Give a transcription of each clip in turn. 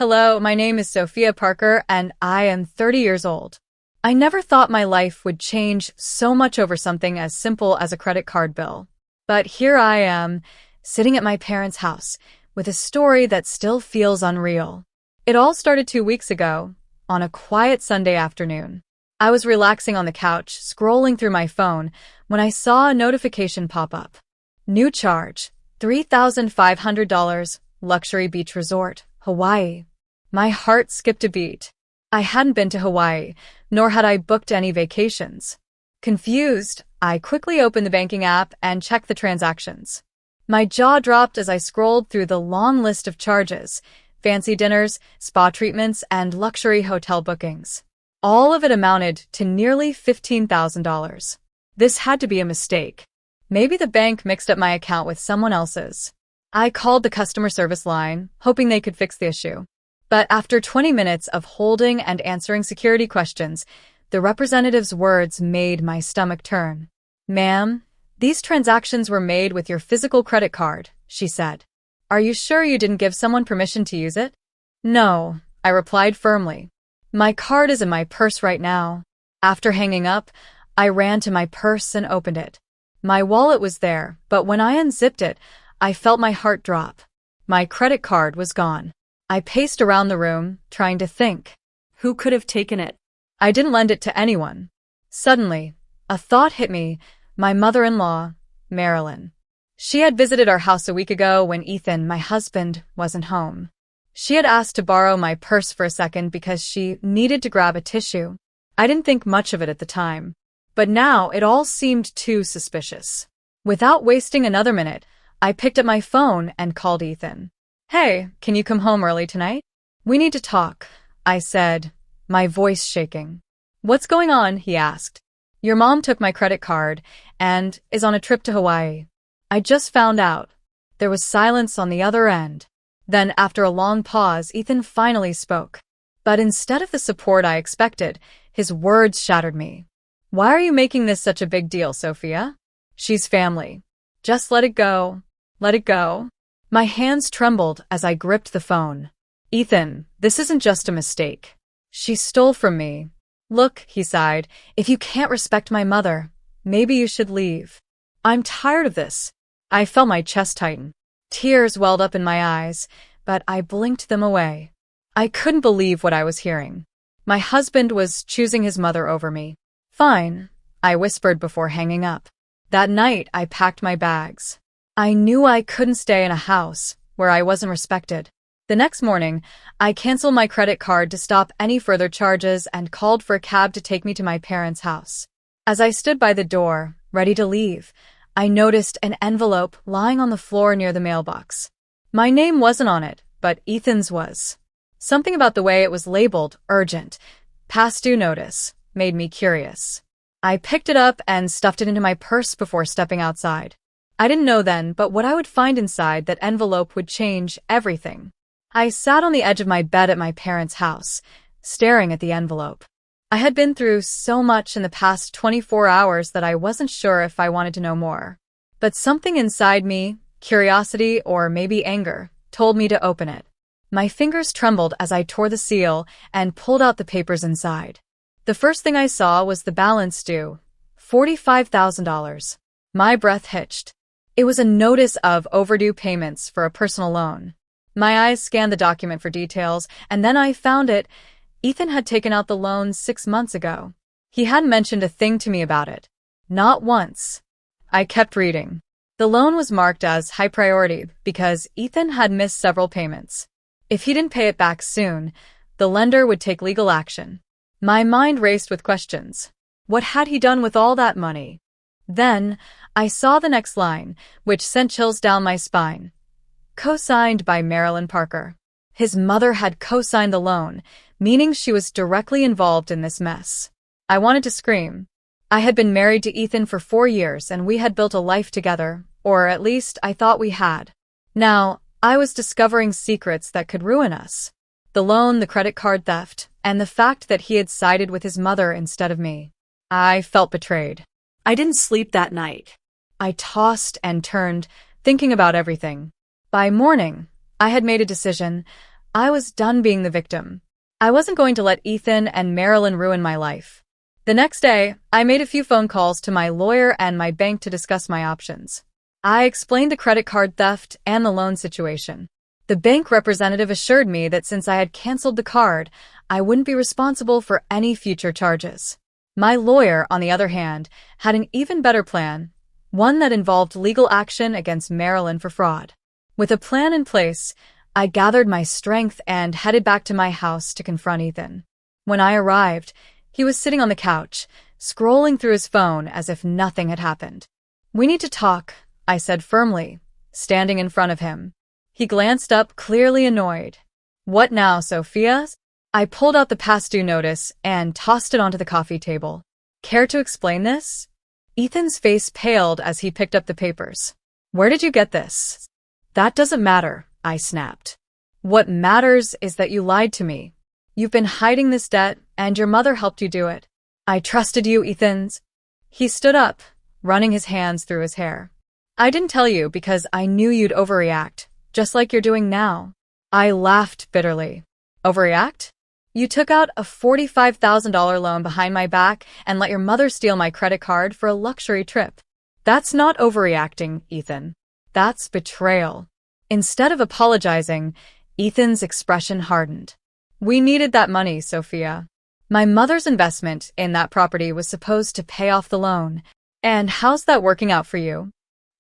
Hello, my name is Sophia Parker, and I am 30 years old. I never thought my life would change so much over something as simple as a credit card bill. But here I am, sitting at my parents' house, with a story that still feels unreal. It all started 2 weeks ago, on a quiet Sunday afternoon. I was relaxing on the couch, scrolling through my phone, when I saw a notification pop up. New charge, $3,500, luxury beach resort, Hawaii. My heart skipped a beat. I hadn't been to Hawaii, nor had I booked any vacations. Confused, I quickly opened the banking app and checked the transactions. My jaw dropped as I scrolled through the long list of charges, fancy dinners, spa treatments, and luxury hotel bookings. All of it amounted to nearly $15,000. This had to be a mistake. Maybe the bank mixed up my account with someone else's. I called the customer service line, hoping they could fix the issue. But after 20 minutes of holding and answering security questions, the representative's words made my stomach turn. "Ma'am, these transactions were made with your physical credit card," she said. "Are you sure you didn't give someone permission to use it?" "No," I replied firmly. "My card is in my purse right now." After hanging up, I ran to my purse and opened it. My wallet was there, but when I unzipped it, I felt my heart drop. My credit card was gone. I paced around the room, trying to think. Who could have taken it? I didn't lend it to anyone. Suddenly, a thought hit me: my mother-in-law, Marilyn. She had visited our house a week ago when Ethan, my husband, wasn't home. She had asked to borrow my purse for a second because she needed to grab a tissue. I didn't think much of it at the time, but now it all seemed too suspicious. Without wasting another minute, I picked up my phone and called Ethan. "Hey, can you come home early tonight? We need to talk," I said, my voice shaking. "What's going on?" he asked. "Your mom took my credit card and is on a trip to Hawaii." I just found out. There was silence on the other end. Then, after a long pause, Ethan finally spoke. But instead of the support I expected, his words shattered me. "Why are you making this such a big deal, Sophia? She's family. Just let it go. Let it go." My hands trembled as I gripped the phone. "Ethan, this isn't just a mistake. She stole from me." "Look," he sighed, "if you can't respect my mother, maybe you should leave. I'm tired of this." I felt my chest tighten. Tears welled up in my eyes, but I blinked them away. I couldn't believe what I was hearing. My husband was choosing his mother over me. "Fine," I whispered before hanging up. That night, I packed my bags. I knew I couldn't stay in a house where I wasn't respected. The next morning, I canceled my credit card to stop any further charges and called for a cab to take me to my parents' house. As I stood by the door, ready to leave, I noticed an envelope lying on the floor near the mailbox. My name wasn't on it, but Ethan's was. Something about the way it was labeled urgent, past due notice, made me curious. I picked it up and stuffed it into my purse before stepping outside. I didn't know then, but what I would find inside that envelope would change everything. I sat on the edge of my bed at my parents' house, staring at the envelope. I had been through so much in the past 24 hours that I wasn't sure if I wanted to know more. But something inside me, curiosity or maybe anger, told me to open it. My fingers trembled as I tore the seal and pulled out the papers inside. The first thing I saw was the balance due, $45,000. My breath hitched. It was a notice of overdue payments for a personal loan. My eyes scanned the document for details, and then I found it. Ethan had taken out the loan 6 months ago. He hadn't mentioned a thing to me about it. Not once. I kept reading. The loan was marked as high priority because Ethan had missed several payments. If he didn't pay it back soon, the lender would take legal action. My mind raced with questions. What had he done with all that money? Then, I saw the next line, which sent chills down my spine. Co-signed by Marilyn Parker. His mother had co-signed the loan, meaning she was directly involved in this mess. I wanted to scream. I had been married to Ethan for 4 years and we had built a life together, or at least I thought we had. Now, I was discovering secrets that could ruin us. The loan, the credit card theft, and the fact that he had sided with his mother instead of me. I felt betrayed. I didn't sleep that night. I tossed and turned, thinking about everything. By morning, I had made a decision. I was done being the victim. I wasn't going to let Ethan and Marilyn ruin my life. The next day, I made a few phone calls to my lawyer and my bank to discuss my options. I explained the credit card theft and the loan situation. The bank representative assured me that since I had canceled the card, I wouldn't be responsible for any future charges. My lawyer, on the other hand, had an even better plan, one that involved legal action against Marilyn for fraud. With a plan in place, I gathered my strength and headed back to my house to confront Ethan. When I arrived, he was sitting on the couch, scrolling through his phone as if nothing had happened. "We need to talk," I said firmly, standing in front of him. He glanced up, clearly annoyed. "What now, Sophia?" I pulled out the past due notice and tossed it onto the coffee table. "Care to explain this?" Ethan's face paled as he picked up the papers. "Where did you get this?" "That doesn't matter," I snapped. "What matters is that you lied to me. You've been hiding this debt, and your mother helped you do it. I trusted you, Ethan." He stood up, running his hands through his hair. "I didn't tell you because I knew you'd overreact, just like you're doing now." I laughed bitterly. "Overreact? You took out a $45,000 loan behind my back and let your mother steal my credit card for a luxury trip. That's not overreacting, Ethan. That's betrayal." Instead of apologizing, Ethan's expression hardened. "We needed that money, Sophia. My mother's investment in that property was supposed to pay off the loan. And how's that working out for you?"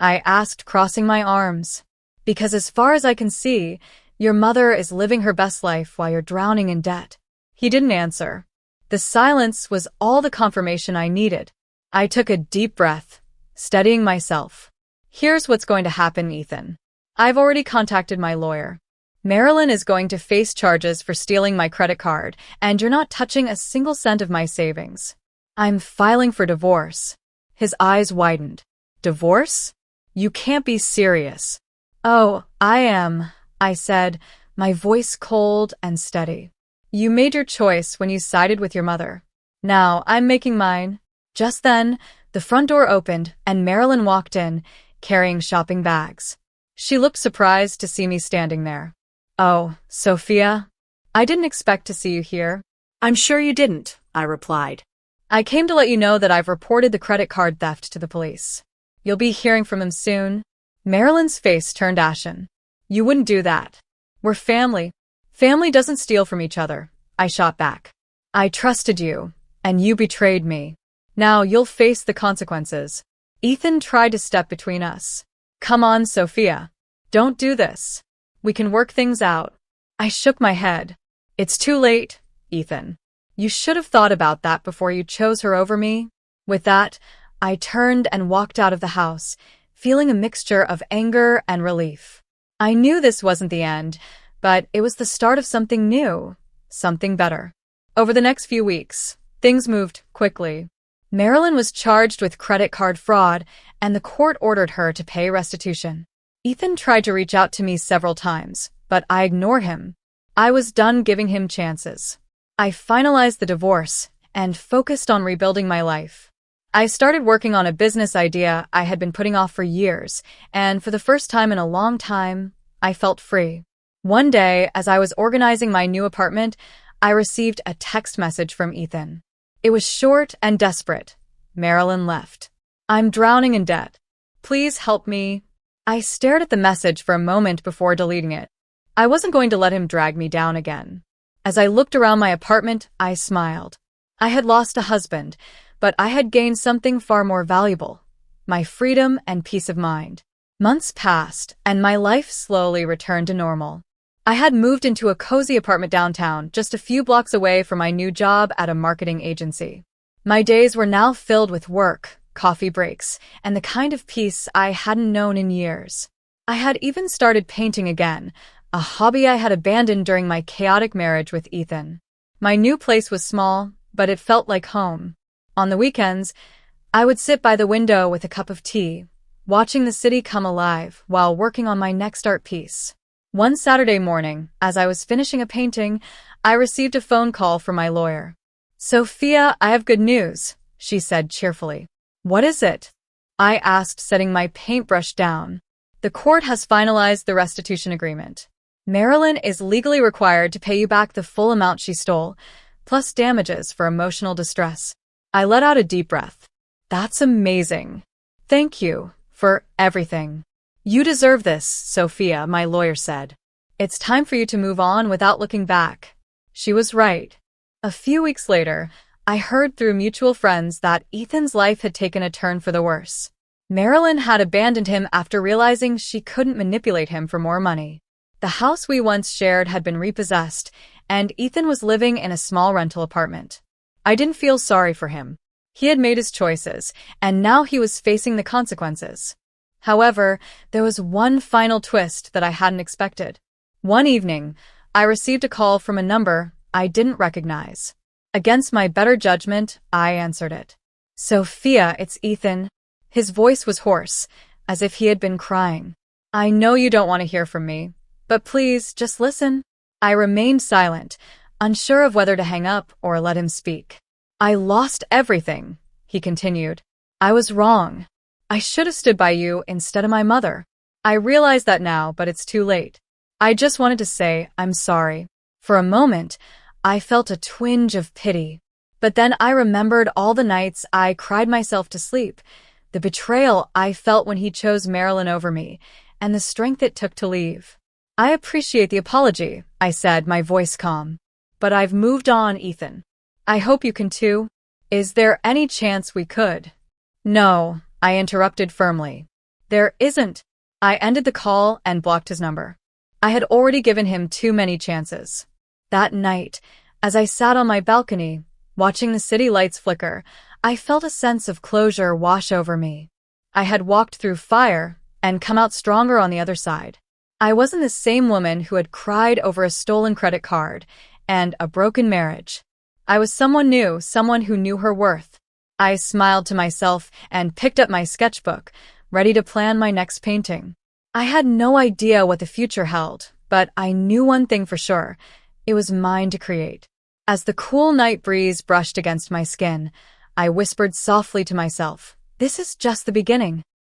I asked, crossing my arms. "Because as far as I can see, your mother is living her best life while you're drowning in debt." He didn't answer. The silence was all the confirmation I needed. I took a deep breath, steadying myself. "Here's what's going to happen, Ethan. I've already contacted my lawyer. Marilyn is going to face charges for stealing my credit card, and you're not touching a single cent of my savings. I'm filing for divorce." His eyes widened. "Divorce? You can't be serious." "Oh, I am," I said, my voice cold and steady. "You made your choice when you sided with your mother. Now I'm making mine." Just then, the front door opened and Marilyn walked in, carrying shopping bags. She looked surprised to see me standing there. "Oh, Sophia, I didn't expect to see you here." "I'm sure you didn't," I replied. "I came to let you know that I've reported the credit card theft to the police. You'll be hearing from them soon." Marilyn's face turned ashen. "You wouldn't do that. We're family. Family doesn't steal from each other," I shot back. "I trusted you, and you betrayed me. Now you'll face the consequences." Ethan tried to step between us. "Come on, Sophia. Don't do this. We can work things out." I shook my head. "It's too late, Ethan. You should have thought about that before you chose her over me." With that, I turned and walked out of the house, feeling a mixture of anger and relief. I knew this wasn't the end, but it was the start of something new, something better. Over the next few weeks, things moved quickly. Marilyn was charged with credit card fraud, and the court ordered her to pay restitution. Ethan tried to reach out to me several times, but I ignored him. I was done giving him chances. I finalized the divorce and focused on rebuilding my life. I started working on a business idea I had been putting off for years, and for the first time in a long time, I felt free. One day, as I was organizing my new apartment, I received a text message from Ethan. It was short and desperate. "Marilyn left. I'm drowning in debt. Please help me." I stared at the message for a moment before deleting it. I wasn't going to let him drag me down again. As I looked around my apartment, I smiled. I had lost a husband, but I had gained something far more valuable: my freedom and peace of mind. Months passed, and my life slowly returned to normal. I had moved into a cozy apartment downtown, just a few blocks away from my new job at a marketing agency. My days were now filled with work, coffee breaks, and the kind of peace I hadn't known in years. I had even started painting again, a hobby I had abandoned during my chaotic marriage with Ethan. My new place was small, but it felt like home. On the weekends, I would sit by the window with a cup of tea, watching the city come alive while working on my next art piece. One Saturday morning, as I was finishing a painting, I received a phone call from my lawyer. "Sophia, I have good news," she said cheerfully. "What is it?" I asked, setting my paintbrush down. "The court has finalized the restitution agreement. Marilyn is legally required to pay you back the full amount she stole, plus damages for emotional distress. I let out a deep breath. That's amazing. Thank you for everything. You deserve this, Sophia, my lawyer said. It's time for you to move on without looking back. She was right. A few weeks later, I heard through mutual friends that Ethan's life had taken a turn for the worse. Marilyn had abandoned him after realizing she couldn't manipulate him for more money. The house we once shared had been repossessed, and Ethan was living in a small rental apartment. I didn't feel sorry for him. He had made his choices, and now he was facing the consequences. However, there was one final twist that I hadn't expected. One evening, I received a call from a number I didn't recognize. Against my better judgment, I answered it. Sophia, it's Ethan. His voice was hoarse, as if he had been crying. I know you don't want to hear from me, but please, just listen. I remained silent, unsure of whether to hang up or let him speak. I lost everything, he continued. I was wrong. I should have stood by you instead of my mother. I realize that now, but it's too late. I just wanted to say I'm sorry. For a moment, I felt a twinge of pity. But then I remembered all the nights I cried myself to sleep, the betrayal I felt when he chose Marilyn over me, and the strength it took to leave. I appreciate the apology, I said, my voice calm. But I've moved on, Ethan. I hope you can too. Is there any chance we could? No, I interrupted firmly. There isn't. I ended the call and blocked his number. I had already given him too many chances. That night, as I sat on my balcony, watching the city lights flicker, I felt a sense of closure wash over me. I had walked through fire and come out stronger on the other side. I wasn't the same woman who had cried over a stolen credit card and a broken marriage. I was someone new, someone who knew her worth. I smiled to myself and picked up my sketchbook, ready to plan my next painting. I had no idea what the future held, but I knew one thing for sure. It was mine to create. As the cool night breeze brushed against my skin, I whispered softly to myself, this is just the beginning.